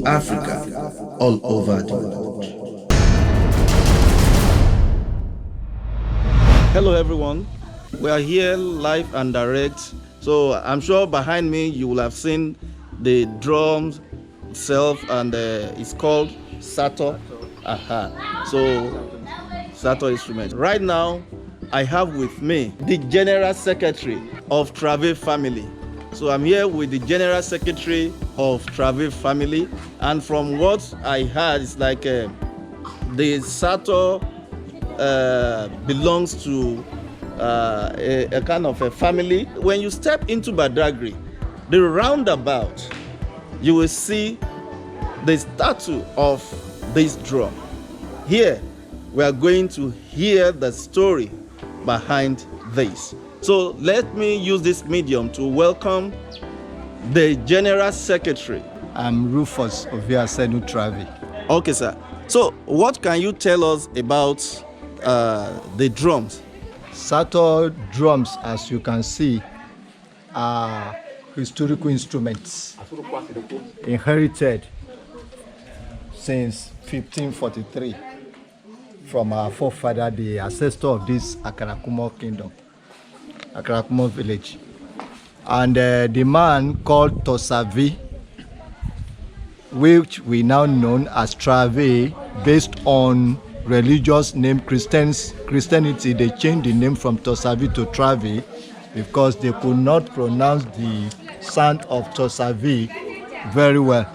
of Africa all over the world. Hello everyone, we are here live and direct. So I'm sure behind me you will have seen the drums itself, and it's called Sato. So Sato instrument. Right now I have with me the General Secretary of Trave family. So I'm here with the General Secretary of Trave family, and from what I heard, it's like the Sato belongs to a kind of a family. When you step into Badagry, the roundabout, you will see the statue of this drum. Here, we are going to hear the story behind this. So let me use this medium to welcome the General Secretary. I'm Rufus Oviasenu Travi. Okay, sir. So what can you tell us about the drums? Sato drums, as you can see, are historical instruments inherited since 1543 from our forefather, the ancestor of this Akarakumo kingdom, Akarakumo village. And the man called Tosavi, which we now know as Trave, based on religious name Christianity, they changed the name from Tosavi to Trave because they could not pronounce the sound of Tosavi very well.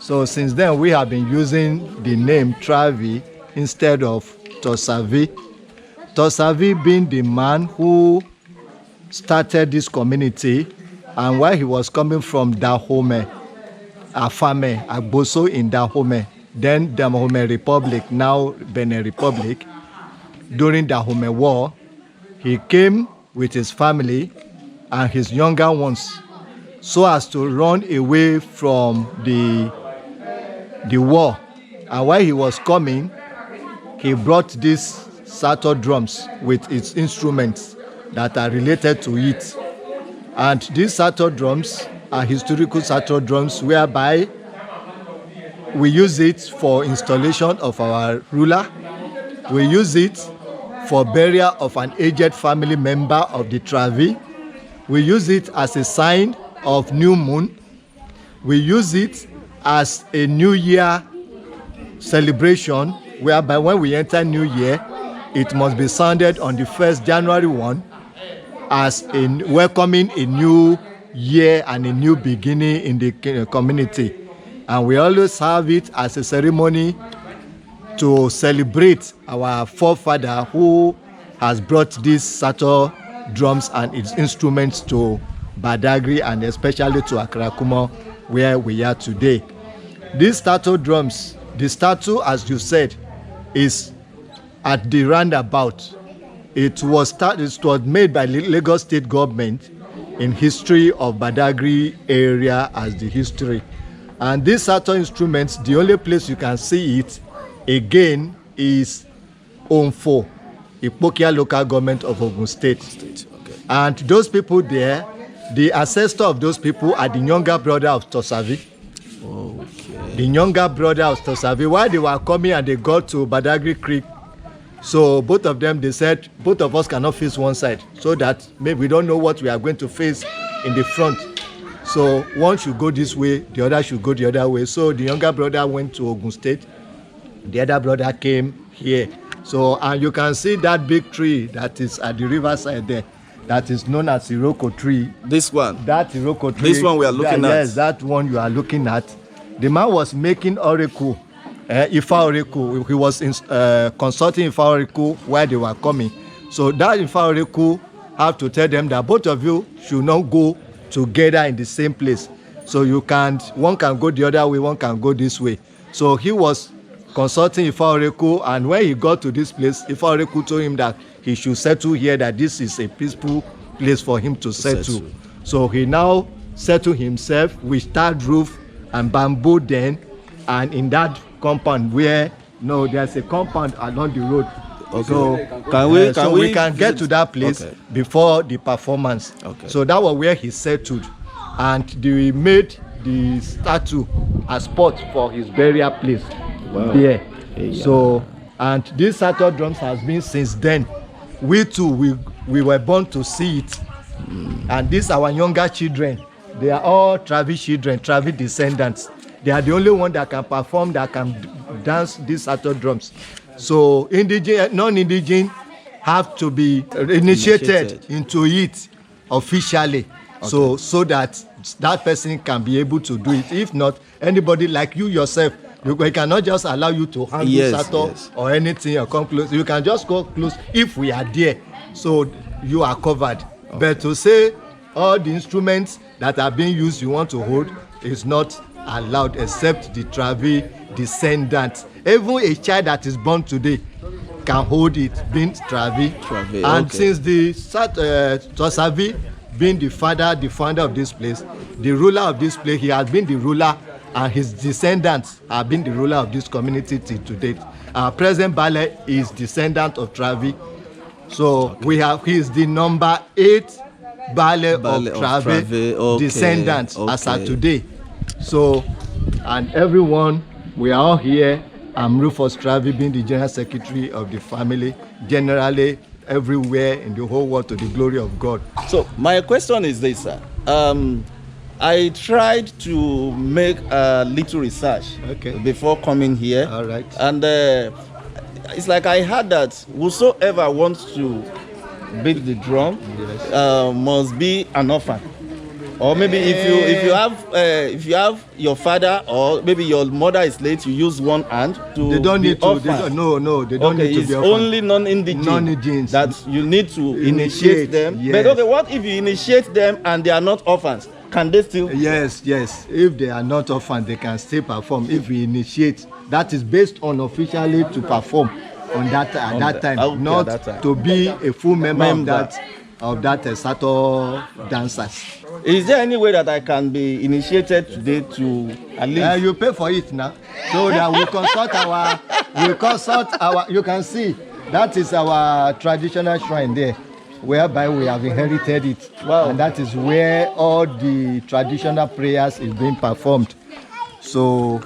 So since then we have been using the name Trave instead of Tosavi. Tosavi being the man who started this community, and while he was coming from Dahomey, Afame, Agboso in Dahomey, then Dahomey Republic, now Benin Republic. During the Dahomey War, he came with his family and his younger ones so as to run away from the war. And while he was coming, he brought these Sato drums with its instruments that are related to it. And these Sato drums are historical Sato drums whereby we use it for installation of our ruler. We use it for burial of an aged family member of the Travi. We use it as a sign of new moon. We use it as a new year celebration, whereby when we enter new year, it must be sounded on the 1st January 1 as in welcoming a new year and a new beginning in the community. And we always have it as a ceremony to celebrate our forefather who has brought these Sato drums and its instruments to Badagry and especially to Akarakumo, where we are today. These Sato drums, the statue, as you said, is at the roundabout. It was made by Lagos State government in history of Badagry area as the history. And these Sato instruments, the only place you can see it again is Onfo, Ipokia local government of Ogun State. Okay. And those people there, the ancestor of those people are the younger brother of Tosavi. Okay. The younger brother of Tosavi, while they were coming and they got to Badagry Creek, so both of them, they said, both of us cannot face one side, so that maybe we don't know what we are going to face in the front. So one should go this way, the other should go the other way. So the younger brother went to Ogun State, the other brother came here. So, and you can see that big tree that is at the riverside there, that is known as Iroko tree. This one? That Iroko tree. This one we are looking at? Yes, that one you are looking at. The man was making Oreku, Ifa Oreku. He was consulting Ifa Oreku while they were coming. So that Ifa Oreku have to tell them that both of you should not go together in the same place. So you can't, one can go the other way, one can go this way. So he was consulting Ifa Oreku, and when he got to this place, Ifa Oreku told him that he should settle here, that this is a peaceful place for him to settle. So he now settled himself with tarred roof and bamboo then, and in that compound where, no, there's a compound along the road. Okay. So we can get to that place before the performance. Okay. So that was where he settled, and they made the statue as spot for his burial place. Wow. There. Yeah. So, and this Sato drums has been since then. We too, we were born to see it. And these our younger children, they are all Travi children, Travi descendants. They are the only one that can perform, that can dance these Sato drums. So indigenous, non-indigenous have to be initiated into it officially. Okay. So that person can be able to do it. If not, anybody like you yourself, we cannot just allow you to handle Sato or anything or come close. You can just go close if we are there. So you are covered. Okay. But to say all the instruments that are being used you want to hold is not allowed except the Travi descendants. Even a child that is born today can hold it, being Travi. And since the Tosavi being the founder of this place, the ruler of this place, he has been the ruler, and his descendants have been the ruler of this community till to date. Our present Bale is descendant of Travi. So he is the number 8 Bale of Travi descendants as of today. So, and everyone, we are all here. I'm Rufus Travi, being the general secretary of the family, generally everywhere in the whole world, to the glory of God. So my question is this, sir. I tried to make a little research before coming here. All right. And it's like I heard that whosoever wants to beat the drum must be an orphan. Or maybe if you have your father or maybe your mother is late, you use one hand to. They don't need to. They don't need to be orphan. It's only non-indigenous that you need to initiate them. Yes. But what if you initiate them and they are not orphans? Can they still? Yes. If they are not orphans, they can still perform. If we initiate, that is based on officially to perform on that at that time, not that time. To be a full member of that Sato dancers. Is there any way that I can be initiated today to at least? You pay for it now, so that we consult our. You can see that is our traditional shrine there, whereby we have inherited it. Wow. And that is where all the traditional prayers is being performed. So,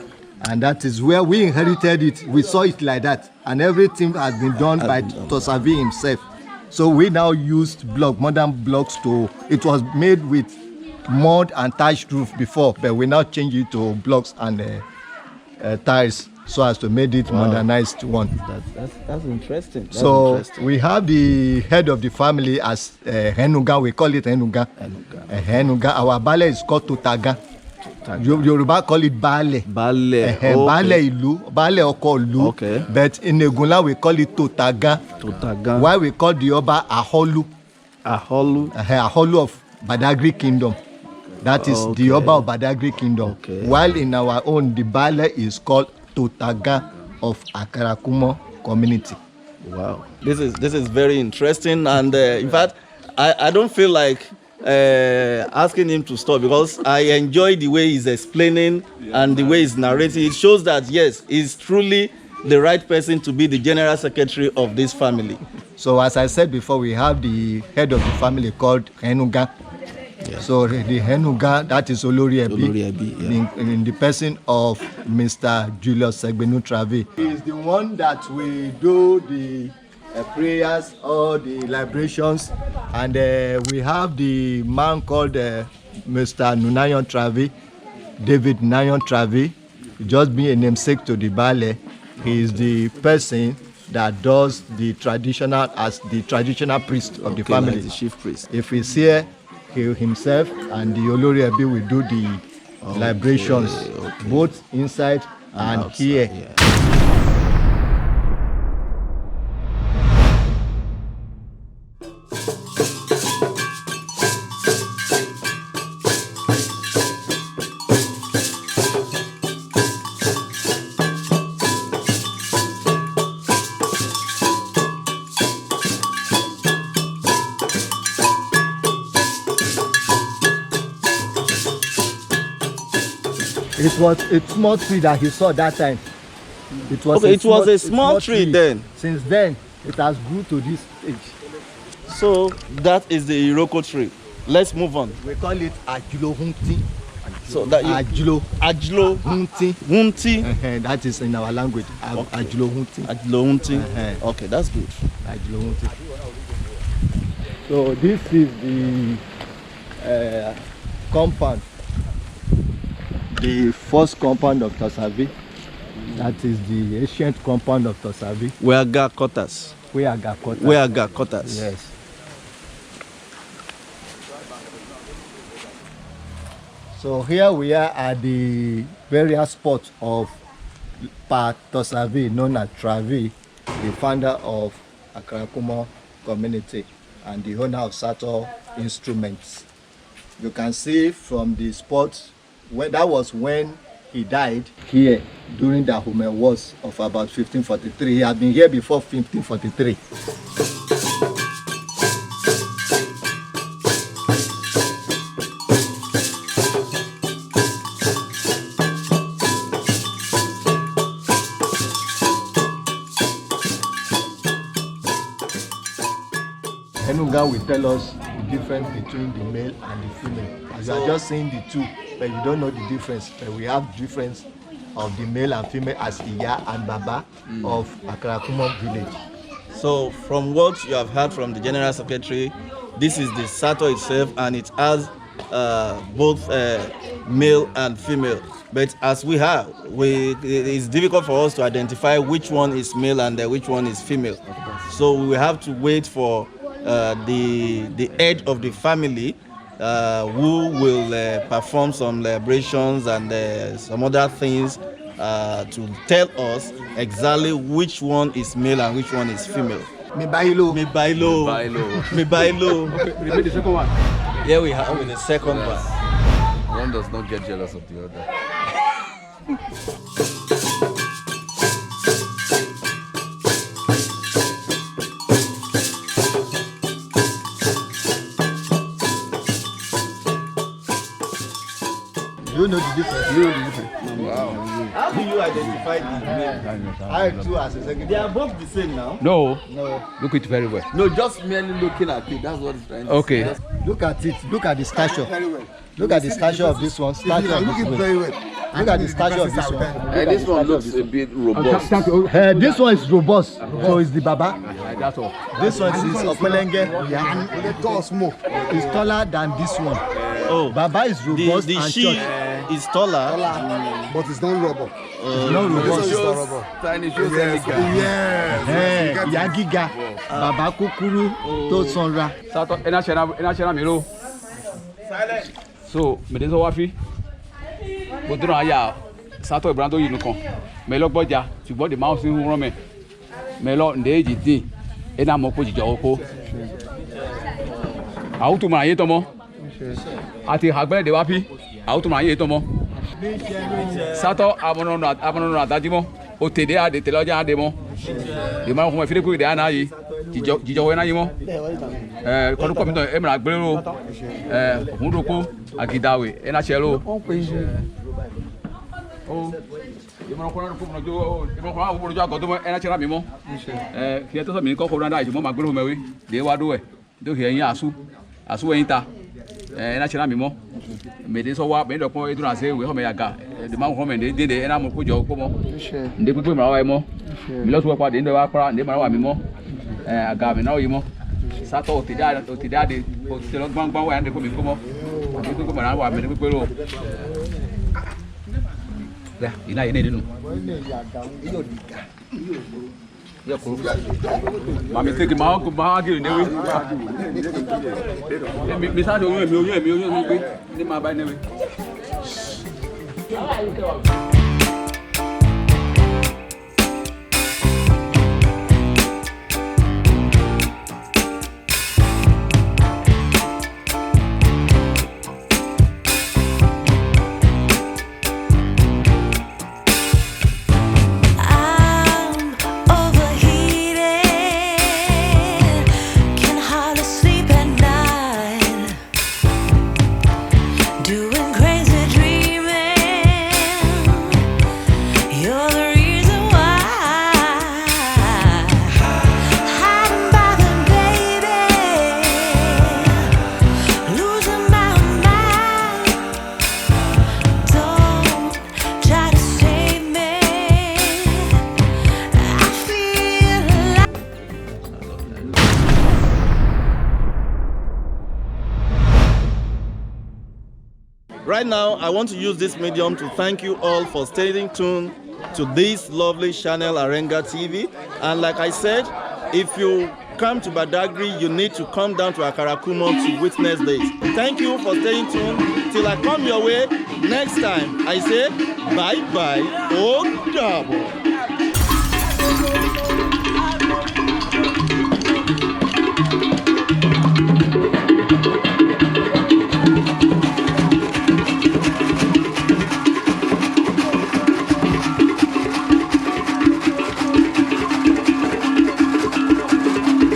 and that is where we inherited it. We saw it like that, and everything has been done by Tosavi himself. So we now used modern blocks to. It was made with mud and thatched roof before, but we now change it to blocks and tiles, so as to make it modernized one. That's interesting. We have the head of the family as Henuga. We call it Henuga. Henuga. Our Bale is called Totaga. Yoruba call it Bale. Bale. Bale Ilu. Bale Oko Lu. Okay. But in Egunla we call it Totaga. Totaga. Why we call the Oba Aholu. Aholu. Aholu of Badagry Kingdom. That is the Oba of Badagry Kingdom. Okay. While in our own, the Bale is called Totaga of Akarakumo community. Wow. This is very interesting, and in fact, I don't feel like asking him to stop, because I enjoy the way he's explaining and the way he's narrating. It shows that yes, he's truly the right person to be the general secretary of this family. So as I said before, we have the head of the family called Henuga. Yeah. So the Henuga, that is Olori Ebi, in the person of Mr. Julius Segbenu Travi. He is the one that we do the prayers or the libations, and we have the man called Mr. Nunayon Travi, David Nayon Travi, just being a namesake to the Bale. He is the person that does the traditional priest of the family, like the chief priest. If he's here, he himself and the Olori Ebi will do the libations, both inside and outside, here. Yeah. It was a small tree that he saw that time. It was a small tree then. Since then, it has grew to this age. So that is the Iroko tree. Let's move on. We call it Ajulohunti. So that you Ajlo. Ajlo Hunti. Hunti. That is in our language. Ajlo Hunti. Ajlo Hunti. Okay, that's good. Ajlo Hunti. So this is the compound. The first compound of Tosavi. That is the ancient compound of Tosavi. Weaga quarters. Weaga quarters. Yes. So here we are at the various spots of Pa Tosavi, known as Travi, the founder of Akrakumo community and the owner of Sato Instruments. You can see from the spot when that was when he died here during the Hume Wars of about 1543. He had been here before 1543. Enuga will tell us the difference between the male and the female. As you are just saying the two, but you don't know the difference. But we have difference of the male and female as Iya and Baba of Akrakumo village. So from what you have heard from the General Secretary, this is the Sato itself, and it has both male and female. But as we have, it's difficult for us to identify which one is male and which one is female. So we will have to wait for the head of the family who will perform some libations and some other things to tell us exactly which one is male and which one is female. Me bailo. Repeat the second one. Here we have the second one. One does not get jealous of the other. You know the difference. Wow. How do you identify the male? I too as a second. They are both the same now. No. No. Look it very well. No, just merely looking at it. That's what it's trying to Okay. say. Look at it. Look at the stature. Look at the stature of this one. Stature of this one. very well. Look at the stature of this one. And this one looks a bit robust. This one is robust. So it's the Baba. That's all. This one is Opelenge. And It's taller than this one. Oh, Baba is robust the and she short. is taller. but it's not rubber. It's not robust. Shows, tiny shows elegant. Yes. Ìyá gíga, Baba kúkúrú tó sanra. Sato, ena chena miro. So, me den so wa fi. Bo dun aya Sato Ibrahim to yinu kan. Me lo gboja, ṣùgbọ́n the mouse ń rán me. Me lo nde ji din. Ena mo ko jijo oko. Awu tu ma ye tomo. Ati hagbele de wa fi. Awu tu ma ye tomo. Sato abono adajimo. O tede ade tele oja ade mo. The man ko me fi de ku de ana yi. Jijo we na yi mo. Kodu ko mi to e mra gbere ro. Hunroko agidawe ena chelo. Oh, ìmọ̀ràn kọ́ra kó mọ̀nà jó ìmọ̀ràn kọ́ra kó mọ̀nà jó àgọ́dọ́ mọ́ ẹ̀rọ ṣẹlá mi mọ́ kí ẹ tó sọ mi kọ́ kó rán dá ìṣùmọ́ màá gbérò mẹ́wé dé wá dó ẹ̀ tó kì í ẹ̀yìn àṣù ẹ̀yìn ta ẹ̀rọ ṣẹlá mi mọ́ mèdè sọ wá mèdè dọ̀pọ̀ ètò àṣẹ ìwé ọmọ yàgà ẹ̀dè máa ń kọ́ mẹ́dè dédé ẹ̀rọ àmọ́ kó jọ kó mọ́ ǹdẹ́ pípé màá wá ẹ mọ́ mi lọ́sùn wẹ́pà dé ǹdẹ́ wá kọ́ra ǹdẹ́ màá wà mí mọ́ àgà mi náà yìí mọ́ Sato òtìdáde òtìdá gbọ́ngbọ́n wà ǹdẹ́ kó mi kó mọ́ ǹdẹ́ pípé màá wà mẹ́dẹ́ pípé rò ya ina yene nínú ya ko mami take ma giri newe mi sa do mi oyún pé ní ma bá newe Doing crazy dreaming. Right now, I want to use this medium to thank you all for staying tuned to this lovely channel, Arenga TV. And like I said, if you come to Badagry, you need to come down to Akarakumo to witness this. Thank you for staying tuned. Till I come your way next time, I say bye-bye. Oh, double.